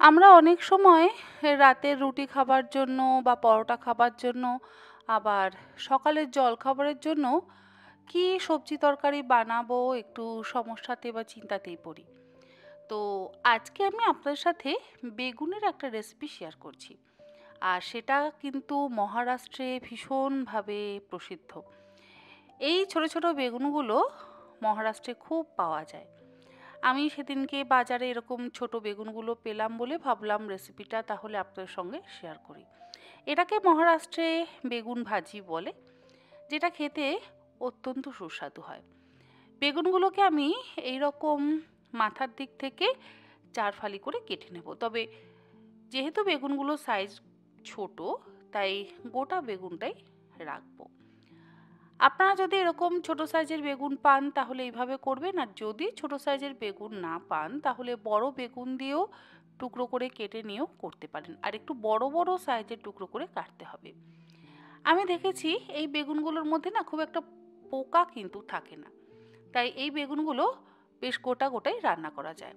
আমরা অনেক সময় রাতের রুটি খাবার জন্য বা পরোটা খাবার জন্য আবার সকালের জলখাবারের জন্য কি সবজি তরকারি বানাবো একটু সমস্যাতে বা চিন্তাতেই পড়ি। তো আজকে আমি আপনাদের সাথে বেগুনের একটা রেসিপি শেয়ার করছি। আর সেটা কিন্তু মহারাষ্ট্রে ভীষণভাবে প্রসিদ্ধ। এই ছোট ছোট বেগুনগুলো মহারাষ্ট্রে খুব পাওয়া যায়। আমি সেদিনকে বাজারে এরকম ছোট বেগুনগুলো পেলাম বলে ভাবলাম রেসিপিটা তাহলে আপনাদের সঙ্গে শেয়ার করি। এটাকে মহারাষ্ট্রে বেগুন ভাজি বলে, যেটা খেতে অত্যন্ত সুস্বাদু হয়। বেগুনগুলোকে আমি এইরকম মাথার দিক থেকে 4 ফালি করে কেটে নেব। তবে যেহেতু বেগুনগুলো সাইজ ছোট, তাই গোটা বেগুনটাই রাখবো। আপনারা যদি এরকম ছোট সাইজের বেগুন পান তাহলে এইভাবে করবেন, আর যদি ছোট সাইজের বেগুন না পান তাহলে বড় বেগুন দিয়েও টুকরো করে কেটে নিয়েও করতে পারেন, আর একটু বড় বড় সাইজের টুকরো করে কাটতে হবে। আমি দেখেছি এই বেগুনগুলোর মধ্যে না খুব একটা পোকা কিন্তু থাকে না, তাই এই বেগুনগুলো বেশ গোটা গোটাই রান্না করা যায়।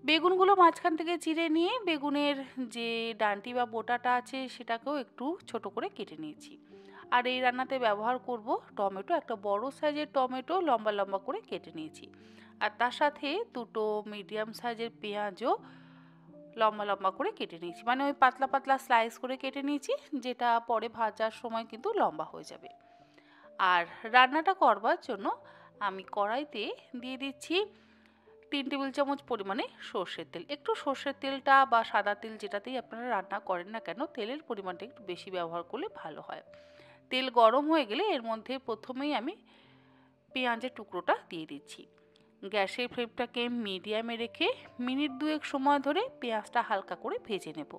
বেগুনগুলো মাঝখান থেকে চিড়ে নিয়ে বেগুনের যে ডাঁটি বা বোটাটা আছে সেটাকেও একটু ছোট করে কেটে নিয়েছি। আর এই রান্নাতে ব্যবহার করব টমেটো, একটা বড় সাইজের টমেটো লম্বা লম্বা করে কেটে নিয়েছি। আর তার সাথে দুটো মিডিয়াম সাইজের পেঁয়াজও লম্বা লম্বা করে কেটে নিয়েছি, মানে ওই পাতলা পাতলা স্লাইস করে কেটে নিয়েছি, যেটা পরে ভাজার সময় কিন্তু লম্বা হয়ে যাবে। আর রান্নাটা করবার জন্য আমি কড়াইতে দিয়ে দিচ্ছি 3 টেবিল চামচ পরিমাণে সর্ষের তেল। একটু সর্ষের তেলটা বা সাদা তেল যেটাতেই আপনারা রান্না করেন না কেন, তেলের পরিমাণটা একটু বেশি ব্যবহার করলে ভালো হয়। তেল গরম হয়ে গেলে এর মধ্যে প্রথমেই আমি পেঁয়াজের টুকরোটা দিয়ে দিচ্ছি। গ্যাসের ফ্লেমটাকে মিডিয়ামে রেখে মিনিট দুয়েক সময় ধরে পেঁয়াজটা হালকা করে ভেজে নেব।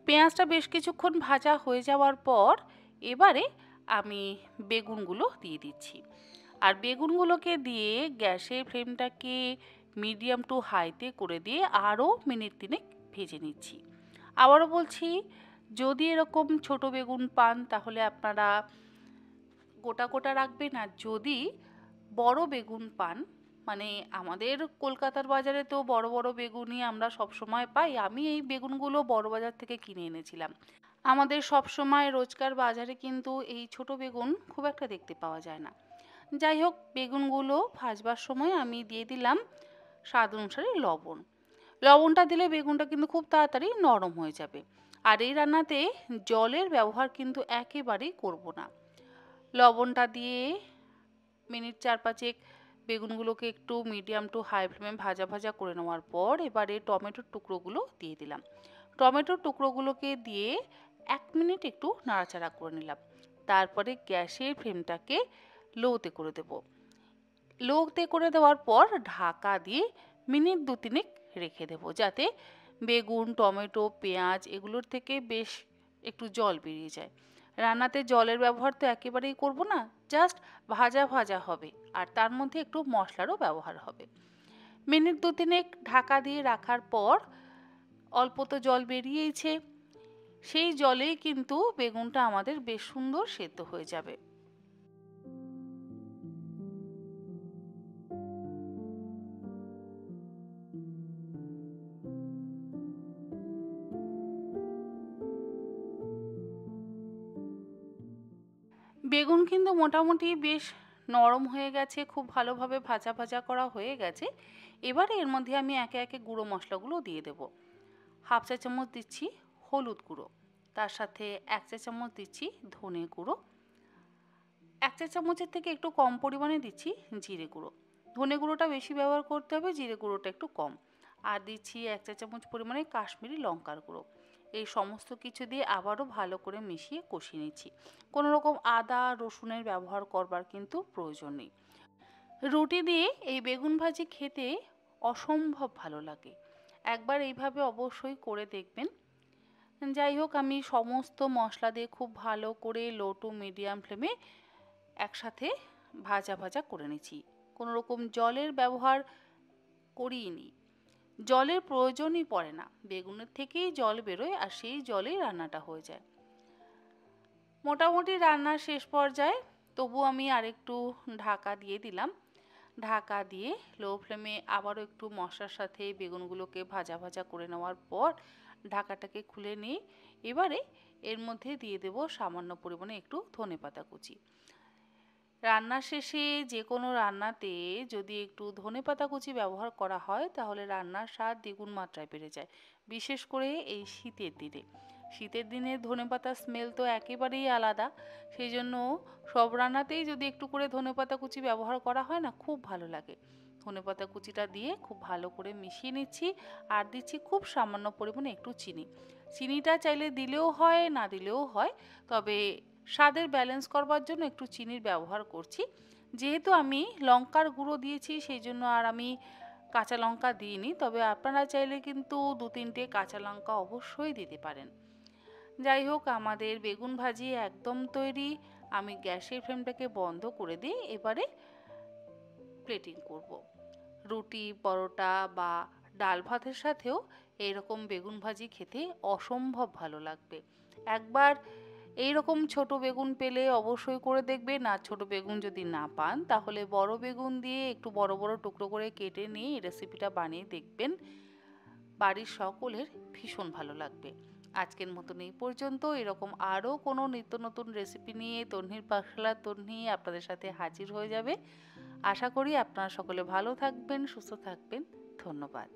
পেঁয়াজটা বেশ কিছুক্ষণ ভাজা হয়ে যাওয়ার পর এবারে আমি বেগুনগুলো দিয়ে দিচ্ছি। আর বেগুনগুলোকে দিয়ে গ্যাসের ফ্লেমটাকে মিডিয়াম টু হাইতে করে দিয়ে আরও মিনিট তিনেক ভেজে নিচ্ছি। আবারও বলছি, যদি এরকম ছোট বেগুন পান তাহলে আপনারা গোটা গোটা রাখবেন, আর যদি বড় বেগুন পান, মানে আমাদের কলকাতার বাজারে তো বড় বড় বেগুনই আমরা সবসময় পাই, আমি এই বেগুনগুলো বড় বাজার থেকে কিনে এনেছিলাম। আমাদের সবসময় রোজকার বাজারে কিন্তু এই ছোট বেগুন খুব একটা দেখতে পাওয়া যায় না। যাই হোক, বেগুনগুলো ভাজবার সময় আমি দিয়ে দিলাম স্বাদ অনুসারে লবণ। লবণটা দিলে বেগুনটা কিন্তু খুব তাড়াতাড়ি নরম হয়ে যাবে। আর এই রান্নাতে জলের ব্যবহার কিন্তু একেবারেই করব না। লবণটা দিয়ে মিনিট 4-5 বেগুনগুলোকে একটু মিডিয়াম টু হাই ফ্লেমে ভাজা ভাজা করে নেওয়ার পর এবারে টমেটোর টুকরোগুলো দিয়ে দিলাম। টমেটোর টুকরোগুলোকে দিয়ে 1 মিনিট একটু নাড়াচাড়া করে নিলাম। তারপরে গ্যাসের ফ্লেমটাকে লোতে করে দেব। লোতে করে দেওয়ার পর ঢাকা দিয়ে মিনিট 2-3 রেখে দেব, যাতে বেগুন টমেটো পেঁয়াজ এগুলোর থেকে বেশ একটু জল বেরিয়ে যায়। রান্নাতে জলের ব্যবহার তো একেবারেই করব না, জাস্ট ভাজা ভাজা হবে, আর তার মধ্যে একটু মশলারও ব্যবহার হবে। মিনিট 2-3 ঢাকা দিয়ে রাখার পর অল্প তো জল বেরিয়েইছে, সেই জলেই কিন্তু বেগুনটা আমাদের বেশ সুন্দর সেদ্ধ হয়ে যাবে। বেগুন কিন্তু মোটামুটি বেশ নরম হয়ে গেছে, খুব ভালোভাবে ভাজা ভাজা করা হয়ে গেছে। এবারে এর মধ্যে আমি একে একে গুঁড়ো মশলাগুলো দিয়ে দেব। হাফ চা চামচ দিচ্ছি হলুদ গুঁড়ো, তার সাথে 1 চা চামচ দিচ্ছি ধনে গুঁড়ো, 1 চা চামচের থেকে একটু কম পরিমাণে দিচ্ছি জিরে গুঁড়ো। ধনে গুঁড়োটা বেশি ব্যবহার করতে হবে, জিরে গুঁড়োটা একটু কম। আর দিচ্ছি 1 চা চামচ পরিমাণে কাশ্মীরি লঙ্কার গুঁড়ো। এই সমস্ত কিছু দিয়ে আবারও ভালো করে মিশিয়ে কষিয়ে নিচ্ছি। কোনো রকম আদা রসুনের ব্যবহার করবার কিন্তু প্রয়োজন নেই। রুটি দিয়ে এই বেগুন ভাজি খেতে অসম্ভব ভালো লাগে। একবার এইভাবে অবশ্যই করে দেখবেন। যাই হোক, আমি সমস্ত মশলা দিয়ে খুব ভালো করে লো টু মিডিয়াম ফ্লেমে একসাথে ভাজা ভাজা করে নিচ্ছি। কোনো রকম জলের ব্যবহার করিনি, জলের প্রয়োজনই পড়ে না, বেগুনের থেকেই জল বেরোয় আর সেই জলেই রান্নাটা হয়ে যায়। মোটামুটি রান্নার শেষ পর্যায়ে তবু আমি আরেকটু ঢাকা দিয়ে দিলাম। ঢাকা দিয়ে লো ফ্লেমে আবারও একটু মশলার সাথে বেগুনগুলোকে ভাজা ভাজা করে নেওয়ার পর ঢাকাটাকে খুলে নিয়ে এবারে এর মধ্যে দিয়ে দেব সামান্য পরিমাণে একটু ধনেপাতা কুচি। রান্নার শেষে যে কোনো রান্নাতে যদি একটু ধনেপাতা কুচি ব্যবহার করা হয় তাহলে রান্নার স্বাদ দ্বিগুণ মাত্রায় বেড়ে যায়, বিশেষ করে এই শীতের দিনে। শীতের দিনে ধনেপাতার স্মেল তো একেবারেই আলাদা, সেই জন্য সব রান্নাতেই যদি একটু করে ধনেপাতা কুচি ব্যবহার করা হয় না, খুব ভালো লাগে। ধনেপাতা কুচিটা দিয়ে খুব ভালো করে মিশিয়ে নিচ্ছি, আর দিচ্ছি খুব সামান্য পরিমাণে একটু চিনি। চিনিটা চাইলে দিলেও হয়, না দিলেও হয়, তবে স্বাদের ব্যালেন্স করবার জন্য একটু চিনির ব্যবহার করছি। যেহেতু আমি লঙ্কার গুঁড়ো দিয়েছি সেই জন্য আর আমি কাঁচা লঙ্কা দিইনি, তবে আপনারা চাইলে কিন্তু 2-3টে কাঁচা লঙ্কা অবশ্যই দিতে পারেন। যাই হোক, আমাদের বেগুন ভাজি একদম তৈরি। আমি গ্যাসের ফ্লেমটাকে বন্ধ করে দিই, এবারে প্লেটিং করব। রুটি, পরোটা বা ডাল ভাতের সাথেও এইরকম বেগুন ভাজি খেতে অসম্ভব ভালো লাগবে। একবার এইরকম ছোট বেগুন পেলে অবশ্যই করে দেখবেন, আর ছোট বেগুন যদি না পান তাহলে বড় বেগুন দিয়ে একটু বড় বড় টুকরো করে কেটে নিয়ে এই রেসিপিটা বানিয়ে দেখবেন, বাড়ির সকলের ভীষণ ভালো লাগবে। আজকের মতন এই পর্যন্ত। এরকম আরও কোনো নিত্য নতুন রেসিপি নিয়ে তন্নির পাখলা তন্নি আপনাদের সাথে হাজির হয়ে যাবে। আশা করি আপনারা সকলে ভালো থাকবেন, সুস্থ থাকবেন। ধন্যবাদ।